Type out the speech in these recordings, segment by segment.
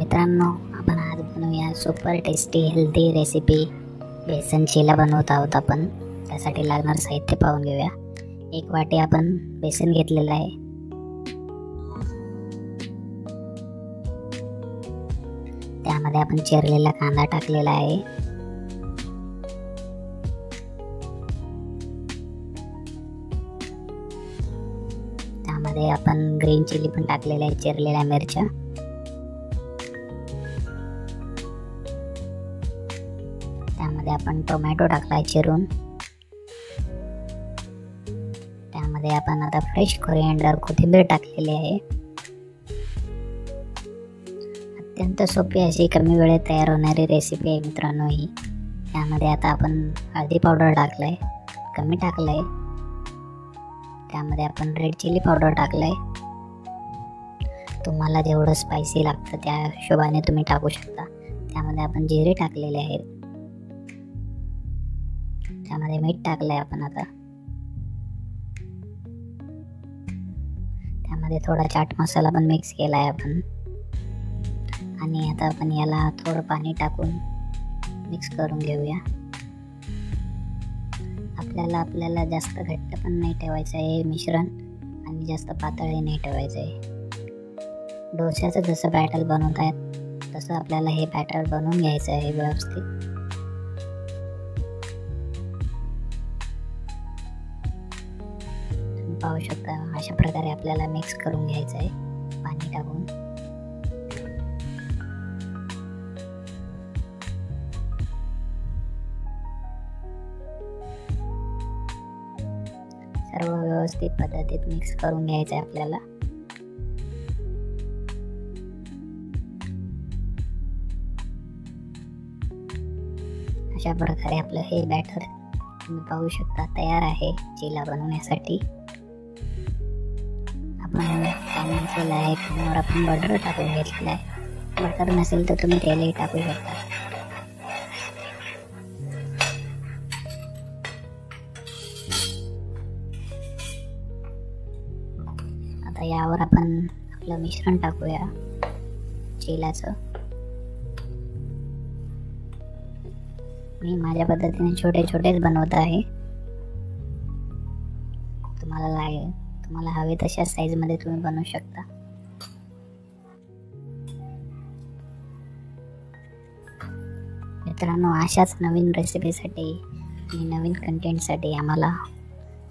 मित्रांनो, आपण आज बनवूया सुपर टेस्टी हेल्दी रेसिपी बेसन चिला बनवत आहोत आपण. त्यासाठी लागणार साहित्य पाहून घेऊया. 1 वाटी आपण बेसन घेतलेलं आहे. त्यामध्ये आपण चिरलेला कांदा टाकलेला आहे. त्यामध्ये आपण ग्रीन चिली पण टाकलेला आहे, चिरलेल्या मिरच्या. त्यामध्ये आपण टोमॅटो टाकलाय चिरून. त्यामध्ये आपण आता फ्रेश कोरिएंडर कोथिंबीर टाकलेली आहे. अत्यंत सोपी अशी कमी वेळेत तयार होणारी रेसिपी आहे मित्रांनो ही. त्यामध्ये आता आपण हळदी पावडर टाकलाय, कमी टाकलाय. त्यामध्ये आपण रेड चिली पावडर टाकलाय. तुम्हाला जेवढं स्पायसी लागतं त्या हिशोबाने तुम्ही टाकू शकता. त्यामध्ये आपण जिरे टाकलेले आहेत. त्यामध्ये मीठ टाकलंय आपण आता. त्यामध्ये थोडा चाट मसाला पण मिक्स केलाय आपण. आणि आता आपण याला थोडं पाणी टाकून मिक्स करून घेऊया. आपल्याला जास्त घट्ट पण नाही ठेवायचं आहे मिश्रण आणि जास्त पातळही नाही ठेवायचं आहे. डोश्याचं जसं बॅटर बनवतात तसं आपल्याला हे बॅटर बनवून घ्यायचं आहे व्यवस्थित. पाहू शकता अशा प्रकारे आपल्याला मिक्स करून घ्यायचं आहे पाणी टाकून. सर्व व्यवस्थित पद्धतीत मिक्स करून घ्यायचं आहे आपल्याला. अशा प्रकारे आपलं हे बॅटर तुम्ही पाहू शकता तयार आहे चिला बनवण्यासाठी. आपण पॅन केला आहे, त्यावर आपण बटर टाकून घेतलेला आहे. बटर नसेल तर तुम्ही तेलही टाकू शकता. आता यावर आपण आपलं मिश्रण टाकूया चिलाचं. मी माझ्या पद्धतीने छोटे छोटेच बनवत आहे. तुम्हाला हवे तशा साईज मध्ये तुम्ही बनवू शकता. मित्रांनो, अशाच नवीन रेसिपीसाठी आणि नवीन कंटेंटसाठी आम्हाला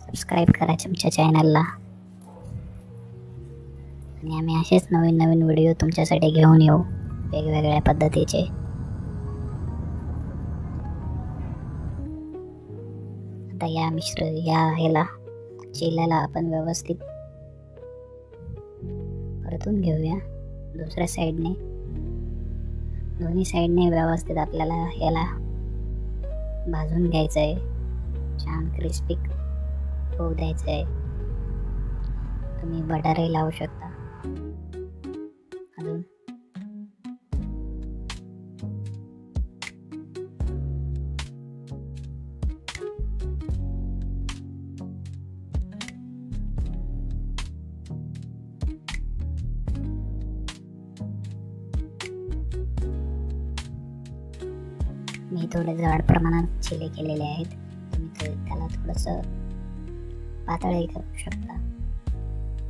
सबस्क्राईब करा आमच्या चॅनलला. आणि आम्ही असेच नवीन नवीन व्हिडिओ तुमच्यासाठी घेऊन येऊ वेगवेगळ्या पद्धतीचे. आता या ह्याला चिलाला आपण व्यवस्थित परतून घेऊया. दुसऱ्या साईडने दोन्ही साईडने व्यवस्थित आपल्याला याला भाजून घ्यायचं आहे. छान क्रिस्पी होऊ द्यायचं आहे. तुम्ही बटरही लावू शकता अजून. मी थोडे जाड प्रमाणात चिले केलेले आहेत. तुम्ही त्याला थोडंसं पातळही करू शकता.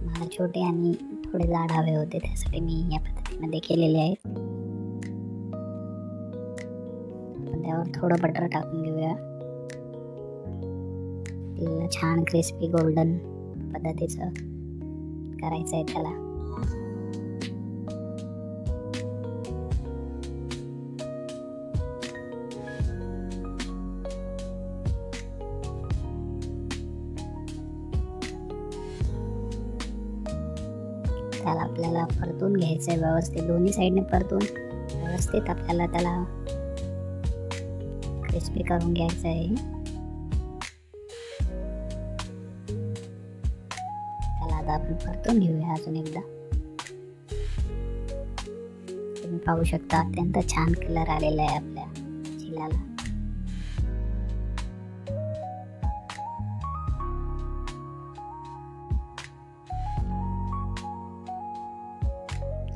मला छोटे आणि थोडे जाड हवे होते, त्यासाठी मी या पद्धतीमध्ये केलेले आहेत. आपण त्यावर थोडं बटर टाकून घेऊया. छान क्रिस्पी गोल्डन पद्धतीचं करायचं आहे त्याला. त्याला आपल्याला परतून घ्यायचं आहे व्यवस्थित. दोन्ही साईडने परतून व्यवस्थित आपल्याला त्याला क्रिस्पी करून घ्यायचं आहे. त्याला आता आपण परतून घेऊया अजून एकदा. तुम्ही पाहू शकता अत्यंत छान कलर आलेला आहे आपल्या चिलाला.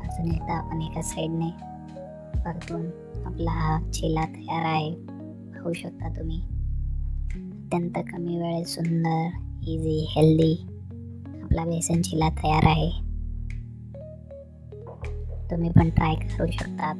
अजून एकदा आपण एका साईडने परतून आपला हा चिला तयार आहे. पाहू शकता तुम्ही, अत्यंत कमी वेळेत सुंदर, इझी, हेल्दी आपला बेसन चिला तयार आहे. तुम्ही पण ट्राय करू शकता.